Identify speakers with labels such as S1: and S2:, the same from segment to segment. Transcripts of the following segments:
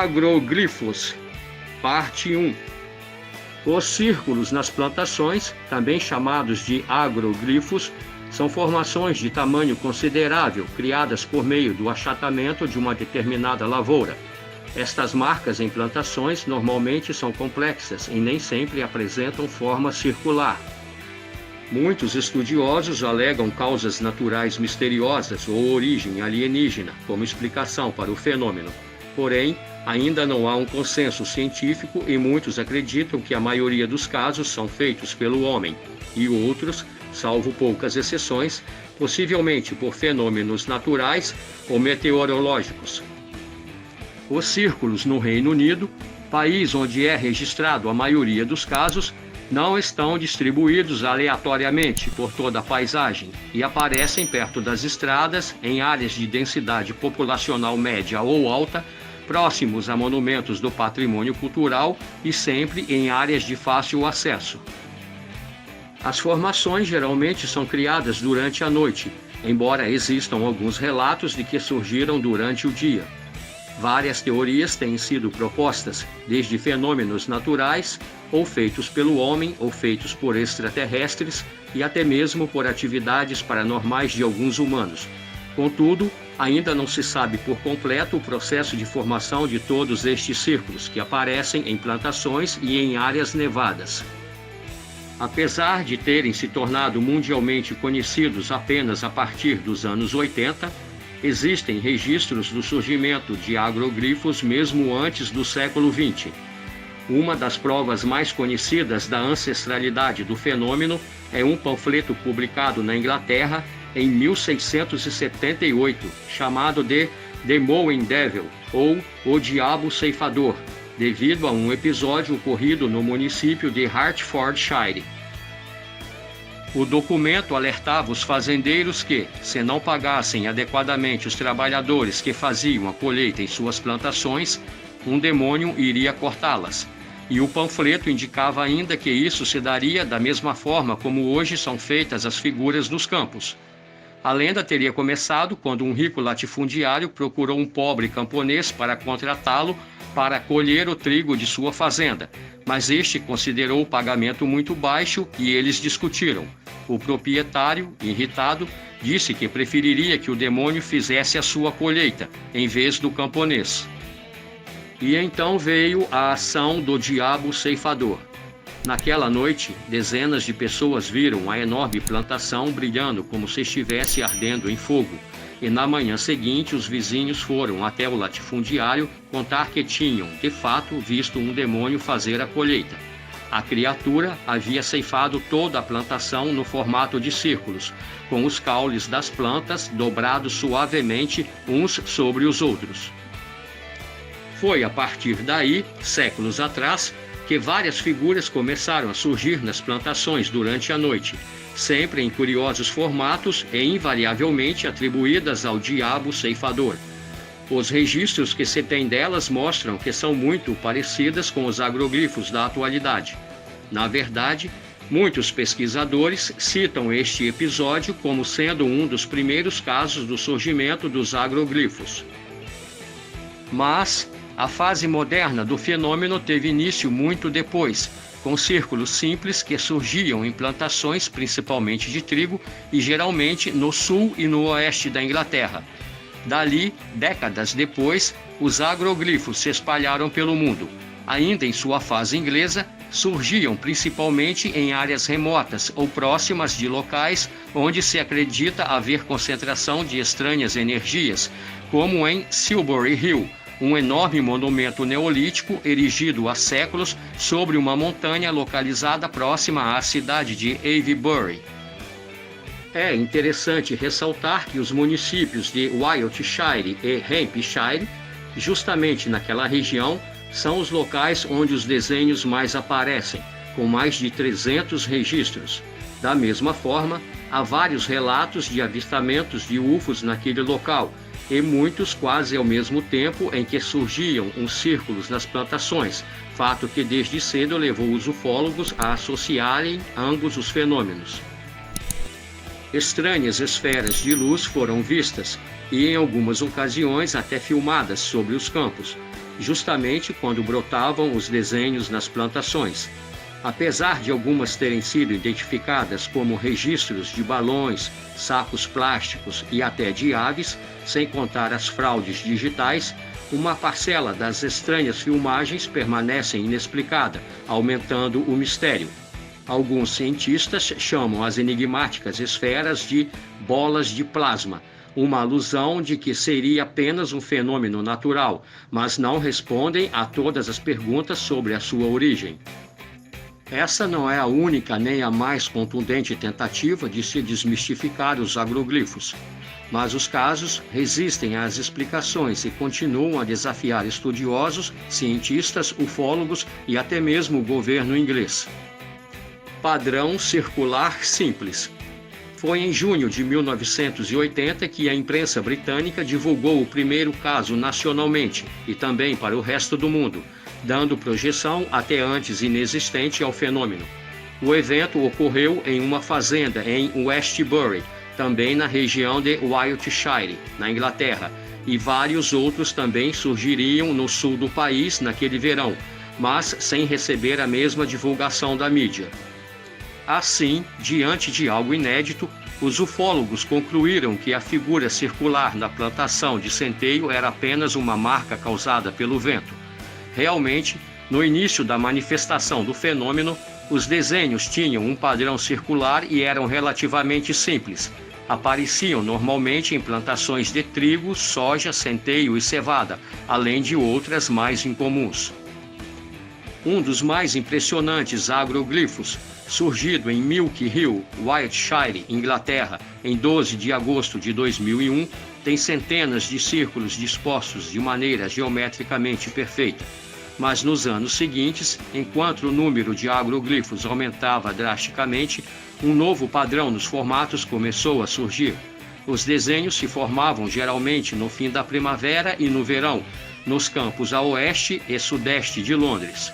S1: Agroglifos, parte 1. Os círculos nas plantações, também chamados de agroglifos, são formações de tamanho considerável criadas por meio do achatamento de uma determinada lavoura. Estas marcas em plantações normalmente são complexas e nem sempre apresentam forma circular. Muitos estudiosos alegam causas naturais misteriosas ou origem alienígena como explicação para o fenômeno. Porém, ainda não há um consenso científico e muitos acreditam que a maioria dos casos são feitos pelo homem, e outros, salvo poucas exceções, possivelmente por fenômenos naturais ou meteorológicos. Os círculos no Reino Unido, país onde é registrado a maioria dos casos, não estão distribuídos aleatoriamente por toda a paisagem e aparecem perto das estradas, em áreas de densidade populacional média ou alta, próximos a monumentos do patrimônio cultural e sempre em áreas de fácil acesso. As formações geralmente são criadas durante a noite, embora existam alguns relatos de que surgiram durante o dia. Várias teorias têm sido propostas, desde fenômenos naturais, ou feitos pelo homem, ou feitos por extraterrestres, e até mesmo por atividades paranormais de alguns humanos. Contudo, ainda não se sabe por completo o processo de formação de todos estes círculos, que aparecem em plantações e em áreas nevadas. Apesar de terem se tornado mundialmente conhecidos apenas a partir dos anos 80, existem registros do surgimento de agroglifos mesmo antes do século XX. Uma das provas mais conhecidas da ancestralidade do fenômeno é um panfleto publicado na Inglaterra em 1678, chamado de The Mowing Devil, ou O Diabo Ceifador, devido a um episódio ocorrido no município de Hertfordshire. O documento alertava os fazendeiros que, se não pagassem adequadamente os trabalhadores que faziam a colheita em suas plantações, um demônio iria cortá-las. E o panfleto indicava ainda que isso se daria da mesma forma como hoje são feitas as figuras nos campos. A lenda teria começado quando um rico latifundiário procurou um pobre camponês para contratá-lo para colher o trigo de sua fazenda, mas este considerou o pagamento muito baixo e eles discutiram. O proprietário, irritado, disse que preferiria que o demônio fizesse a sua colheita, em vez do camponês. E então veio a ação do diabo ceifador. Naquela noite, dezenas de pessoas viram a enorme plantação brilhando como se estivesse ardendo em fogo. E na manhã seguinte, os vizinhos foram até o latifundiário contar que tinham, de fato, visto um demônio fazer a colheita. A criatura havia ceifado toda a plantação no formato de círculos, com os caules das plantas dobrados suavemente uns sobre os outros. Foi a partir daí, séculos atrás, que várias figuras começaram a surgir nas plantações durante a noite, sempre em curiosos formatos e invariavelmente atribuídas ao diabo ceifador. Os registros que se tem delas mostram que são muito parecidas com os agroglifos da atualidade. Na verdade, muitos pesquisadores citam este episódio como sendo um dos primeiros casos do surgimento dos agroglifos. Mas a fase moderna do fenômeno teve início muito depois, com círculos simples que surgiam em plantações principalmente de trigo e geralmente no sul e no oeste da Inglaterra. Dali, décadas depois, os agroglifos se espalharam pelo mundo. Ainda em sua fase inglesa, surgiam principalmente em áreas remotas ou próximas de locais onde se acredita haver concentração de estranhas energias, como em Silbury Hill, um enorme monumento neolítico erigido há séculos sobre uma montanha localizada próxima à cidade de Avebury. É interessante ressaltar que os municípios de Wiltshire e Hampshire, justamente naquela região, são os locais onde os desenhos mais aparecem, com mais de 300 registros. Da mesma forma, há vários relatos de avistamentos de UFOs naquele local, e muitos quase ao mesmo tempo em que surgiam uns círculos nas plantações, fato que desde cedo levou os ufólogos a associarem ambos os fenômenos. Estranhas esferas de luz foram vistas e em algumas ocasiões até filmadas sobre os campos. justamente quando brotavam os desenhos nas plantações. Apesar de algumas terem sido identificadas como registros de balões, sacos plásticos e até de aves, sem contar as fraudes digitais, uma parcela das estranhas filmagens permanece inexplicada, aumentando o mistério. Alguns cientistas chamam as enigmáticas esferas de bolas de plasma, uma alusão de que seria apenas um fenômeno natural, mas não respondem a todas as perguntas sobre a sua origem. Essa não é a única nem a mais contundente tentativa de se desmistificar os agroglifos, mas os casos resistem às explicações e continuam a desafiar estudiosos, cientistas, ufólogos e até mesmo o governo inglês. Padrão circular simples. Foi em junho de 1980 que a imprensa britânica divulgou o primeiro caso nacionalmente e também para o resto do mundo, dando projeção até antes inexistente ao fenômeno. O evento ocorreu em uma fazenda em Westbury, também na região de Wiltshire, na Inglaterra, e vários outros também surgiriam no sul do país naquele verão, mas sem receber a mesma divulgação da mídia. Assim, diante de algo inédito, os ufólogos concluíram que a figura circular na plantação de centeio era apenas uma marca causada pelo vento. Realmente, no início da manifestação do fenômeno, os desenhos tinham um padrão circular e eram relativamente simples. Apareciam normalmente em plantações de trigo, soja, centeio e cevada, além de outras mais incomuns. Um dos mais impressionantes agroglifos, surgido em Milk Hill, Wiltshire, Inglaterra, em 12 de agosto de 2001, tem centenas de círculos dispostos de maneira geometricamente perfeita. Mas nos anos seguintes, enquanto o número de agroglifos aumentava drasticamente, um novo padrão nos formatos começou a surgir. Os desenhos se formavam geralmente no fim da primavera e no verão, nos campos a oeste e sudeste de Londres.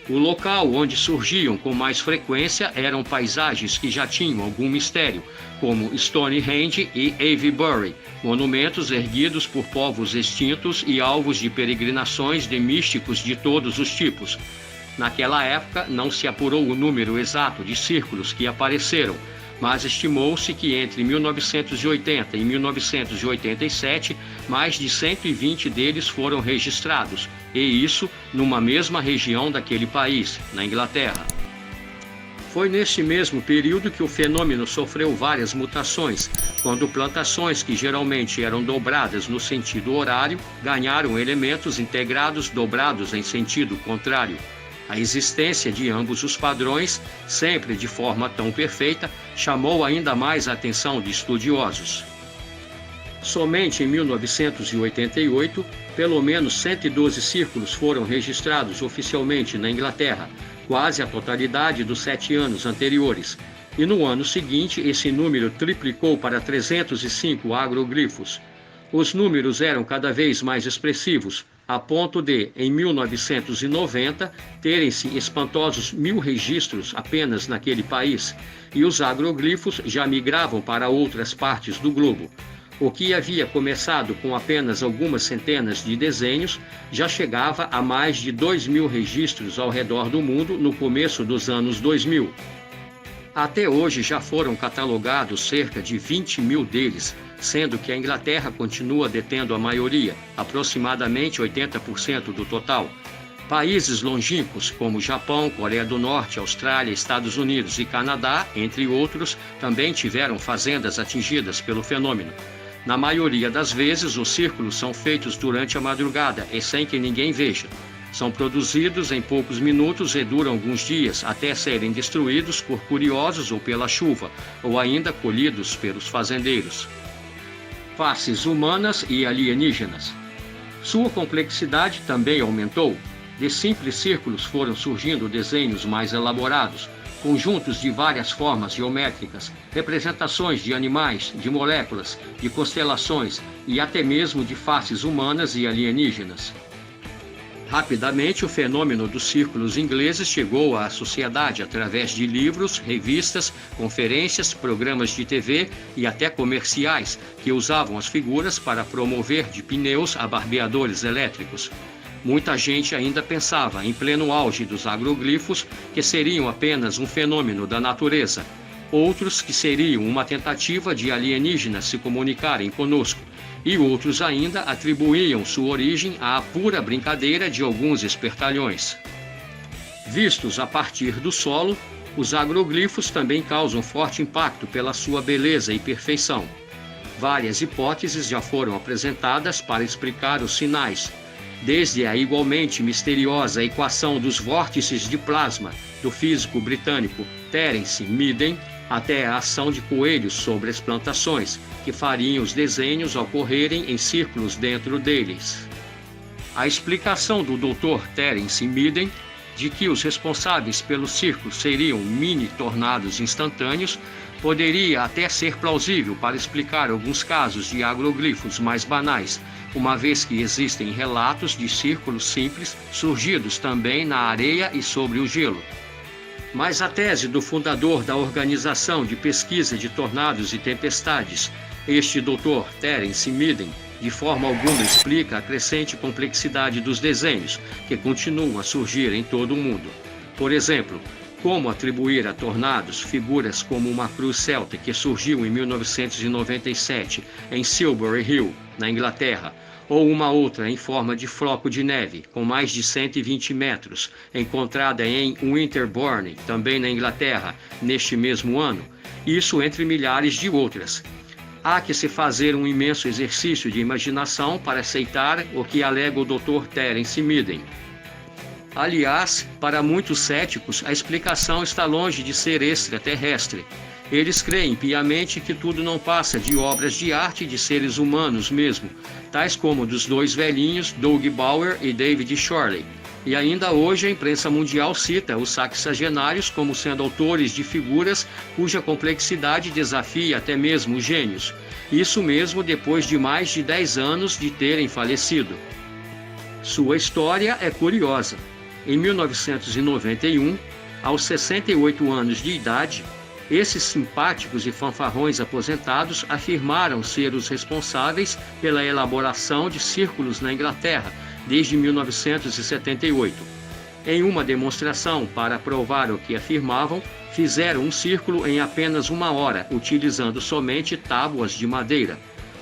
S1: O local onde surgiam com mais frequência eram paisagens que já tinham algum mistério, como Stonehenge e Avebury, monumentos erguidos por povos extintos e alvos de peregrinações de místicos de todos os tipos. Naquela época não se apurou o número exato de círculos que apareceram, mas estimou-se que entre 1980 e 1987, mais de 120 deles foram registrados, e isso numa mesma região daquele país, na Inglaterra. Foi neste mesmo período que o fenômeno sofreu várias mutações, quando plantações que geralmente eram dobradas no sentido horário ganharam elementos integrados dobrados em sentido contrário. A existência de ambos os padrões, sempre de forma tão perfeita, chamou ainda mais a atenção de estudiosos. Somente em 1988, pelo menos 112 círculos foram registrados oficialmente na Inglaterra, quase a totalidade dos 7 anos anteriores. E no ano seguinte, esse número triplicou para 305 agroglifos. Os números eram cada vez mais expressivos, a ponto de, em 1990, terem-se espantosos 1000 registros apenas naquele país, e os agroglifos já migravam para outras partes do globo. O que havia começado com apenas algumas centenas de desenhos já chegava a mais de 2000 registros ao redor do mundo no começo dos anos 2000. Até hoje já foram catalogados cerca de 20.000 deles, sendo que a Inglaterra continua detendo a maioria, aproximadamente 80% do total. Países longínquos como Japão, Coreia do Norte, Austrália, Estados Unidos e Canadá, entre outros, também tiveram fazendas atingidas pelo fenômeno. Na maioria das vezes, os círculos são feitos durante a madrugada e sem que ninguém veja. São produzidos em poucos minutos e duram alguns dias, até serem destruídos por curiosos ou pela chuva, ou ainda colhidos pelos fazendeiros. Faces humanas e alienígenas. Sua complexidade também aumentou. De simples círculos foram surgindo desenhos mais elaborados, conjuntos de várias formas geométricas, representações de animais, de moléculas, de constelações e até mesmo de faces humanas e alienígenas. Rapidamente, o fenômeno dos círculos ingleses chegou à sociedade através de livros, revistas, conferências, programas de TV e até comerciais que usavam as figuras para promover de pneus a barbeadores elétricos. Muita gente ainda pensava, em pleno auge dos agroglifos, que seriam apenas um fenômeno da natureza. Outros que seriam uma tentativa de alienígenas se comunicarem conosco. E outros ainda atribuíam sua origem à pura brincadeira de alguns espertalhões. Vistos a partir do solo, os agroglifos também causam forte impacto pela sua beleza e perfeição. Várias hipóteses já foram apresentadas para explicar os sinais, desde a igualmente misteriosa equação dos vórtices de plasma do físico britânico Terence Midden, até a ação de coelhos sobre as plantações, que fariam os desenhos ocorrerem em círculos dentro deles. A explicação do Dr. Terence Midden de que os responsáveis pelos círculos seriam mini-tornados instantâneos poderia até ser plausível para explicar alguns casos de agroglifos mais banais, uma vez que existem relatos de círculos simples surgidos também na areia e sobre o gelo. Mas a tese do fundador da Organização de Pesquisa de Tornados e Tempestades, este Dr. Terence Midden, de forma alguma explica a crescente complexidade dos desenhos, que continuam a surgir em todo o mundo. Por exemplo, como atribuir a tornados figuras como uma cruz celta que surgiu em 1997 em Silbury Hill, na Inglaterra, ou uma outra em forma de floco de neve, com mais de 120 metros, encontrada em Winterbourne, também na Inglaterra, neste mesmo ano, isso entre milhares de outras. Há que se fazer um imenso exercício de imaginação para aceitar o que alega o Dr. Terence Midden. Aliás, para muitos céticos, a explicação está longe de ser extraterrestre. Eles creem piamente que tudo não passa de obras de arte de seres humanos mesmo, tais como dos dois velhinhos Doug Bauer e David Shorley. E ainda hoje a imprensa mundial cita os sexagenários como sendo autores de figuras cuja complexidade desafia até mesmo os gênios. Isso mesmo depois de mais de 10 anos de terem falecido. Sua história é curiosa. Em 1991, aos 68 anos de idade, esses simpáticos e fanfarrões aposentados afirmaram ser os responsáveis pela elaboração de círculos na Inglaterra desde 1978. Em uma demonstração para provar o que afirmavam, fizeram um círculo em apenas 1 hora, utilizando somente tábuas de madeira.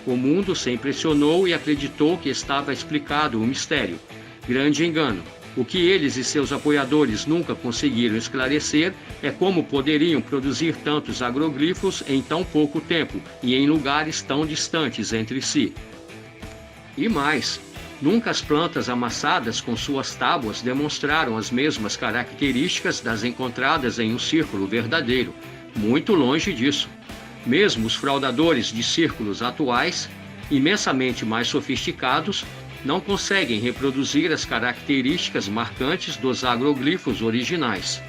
S1: O mundo se impressionou e acreditou que estava explicado o mistério. Grande engano. O que eles e seus apoiadores nunca conseguiram esclarecer é como poderiam produzir tantos agroglifos em tão pouco tempo e em lugares tão distantes entre si. E mais, nunca as plantas amassadas com suas tábuas demonstraram as mesmas características das encontradas em um círculo verdadeiro. Muito longe disso. Mesmo os fraudadores de círculos atuais, imensamente mais sofisticados, não conseguem reproduzir as características marcantes dos agroglifos originais.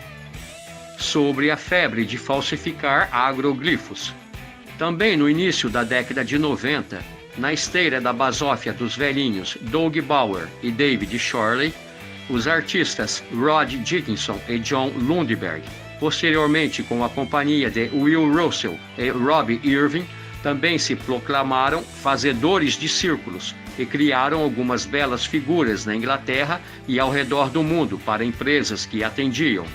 S1: Sobre a febre de falsificar agroglifos. Também no início da década de 90, na esteira da basófia dos velhinhos Doug Bauer e David Shorley, os artistas Rod Dickinson e John Lundberg, posteriormente com a companhia de Will Russell e Robbie Irving, também se proclamaram fazedores de círculos e criaram algumas belas figuras na Inglaterra e ao redor do mundo para empresas que atendiam.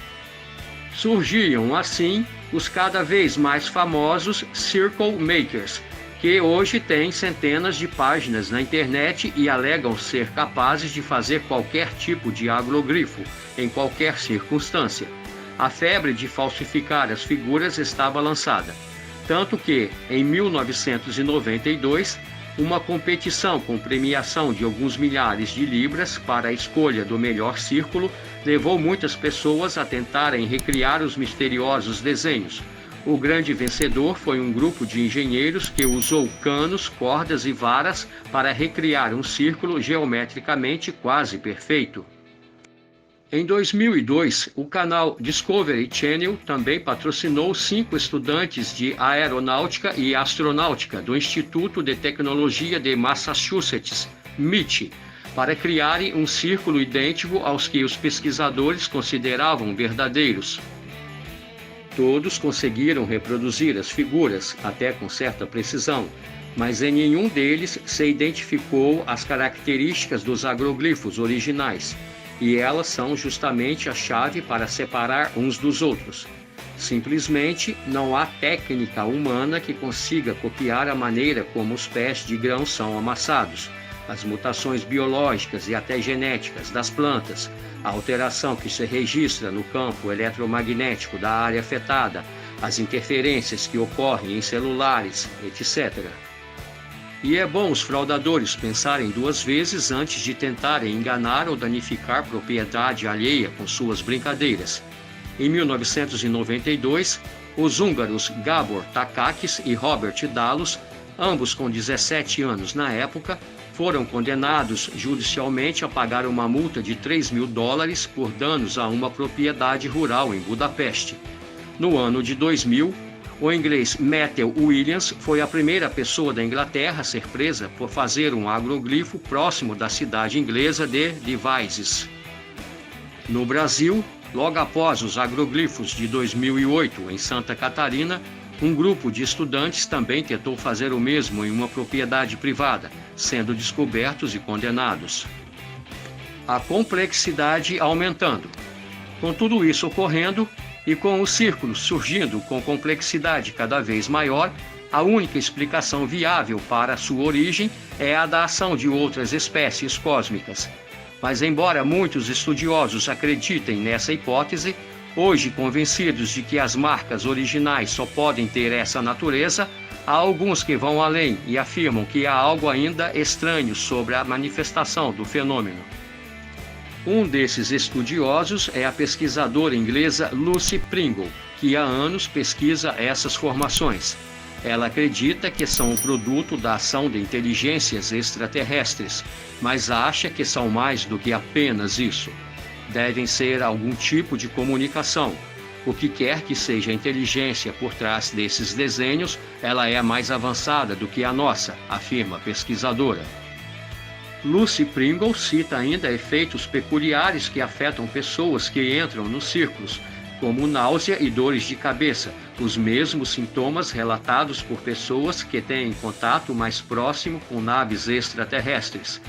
S1: Surgiam, assim, os cada vez mais famosos Circle Makers, que hoje têm centenas de páginas na internet e alegam ser capazes de fazer qualquer tipo de agroglifo, em qualquer circunstância. A febre de falsificar as figuras estava lançada. Tanto que, em 1992, uma competição com premiação de alguns milhares de libras para a escolha do melhor círculo levou muitas pessoas a tentarem recriar os misteriosos desenhos. O grande vencedor foi um grupo de engenheiros que usou canos, cordas e varas para recriar um círculo geometricamente quase perfeito. Em 2002, o canal Discovery Channel também patrocinou 5 estudantes de aeronáutica e astronáutica do Instituto de Tecnologia de Massachusetts, MIT, para criarem um círculo idêntico aos que os pesquisadores consideravam verdadeiros. Todos conseguiram reproduzir as figuras, até com certa precisão, mas em nenhum deles se identificou as características dos agroglifos originais, e elas são justamente a chave para separar uns dos outros. Simplesmente não há técnica humana que consiga copiar a maneira como os pés de grão são amassados, as mutações biológicas e até genéticas das plantas, a alteração que se registra no campo eletromagnético da área afetada, as interferências que ocorrem em celulares, etc. E é bom os fraudadores pensarem duas vezes antes de tentarem enganar ou danificar propriedade alheia com suas brincadeiras. Em 1992, os húngaros Gábor Takács e Robert Dalos, ambos com 17 anos na época, foram condenados judicialmente a pagar uma multa de $3.000 por danos a uma propriedade rural em Budapeste. No ano de 2000, o inglês Matthew Williams foi a primeira pessoa da Inglaterra a ser presa por fazer um agroglifo próximo da cidade inglesa de Devizes. No Brasil, logo após os agroglifos de 2008 em Santa Catarina, um grupo de estudantes também tentou fazer o mesmo em uma propriedade privada, sendo descobertos e condenados. A complexidade aumentando. Com tudo isso ocorrendo e com os círculos surgindo com complexidade cada vez maior, a única explicação viável para sua origem é a da ação de outras espécies cósmicas. Mas embora muitos estudiosos acreditem nessa hipótese, hoje convencidos de que as marcas originais só podem ter essa natureza, há alguns que vão além e afirmam que há algo ainda estranho sobre a manifestação do fenômeno. Um desses estudiosos é a pesquisadora inglesa Lucy Pringle, que há anos pesquisa essas formações. Ela acredita que são o produto da ação de inteligências extraterrestres, mas acha que são mais do que apenas isso. Devem ser algum tipo de comunicação. O que quer que seja a inteligência por trás desses desenhos, ela é mais avançada do que a nossa, afirma a pesquisadora. Lucy Pringle cita ainda efeitos peculiares que afetam pessoas que entram nos círculos, como náusea e dores de cabeça, os mesmos sintomas relatados por pessoas que têm contato mais próximo com naves extraterrestres.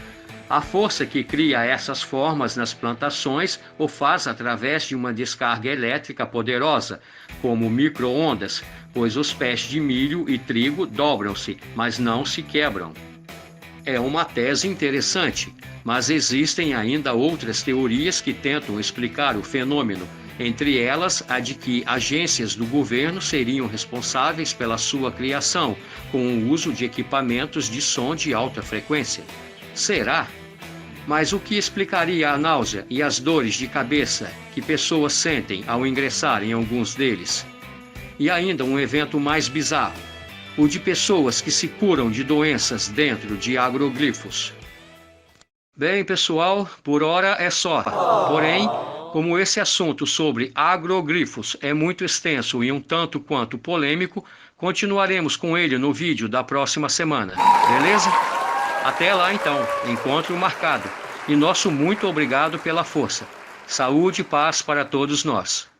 S1: A força que cria essas formas nas plantações o faz através de uma descarga elétrica poderosa, como micro-ondas, pois os pés de milho e trigo dobram-se, mas não se quebram. É uma tese interessante, mas existem ainda outras teorias que tentam explicar o fenômeno, entre elas a de que agências do governo seriam responsáveis pela sua criação, com o uso de equipamentos de som de alta frequência. Será? Mas o que explicaria a náusea e as dores de cabeça que pessoas sentem ao ingressar em alguns deles? E ainda um evento mais bizarro, o de pessoas que se curam de doenças dentro de agroglifos. Bem, pessoal, por hora é só. Porém, como esse assunto sobre agroglifos é muito extenso e um tanto quanto polêmico, continuaremos com ele no vídeo da próxima semana, beleza? Até lá então, encontro marcado. E nosso muito obrigado pela força. Saúde e paz para todos nós.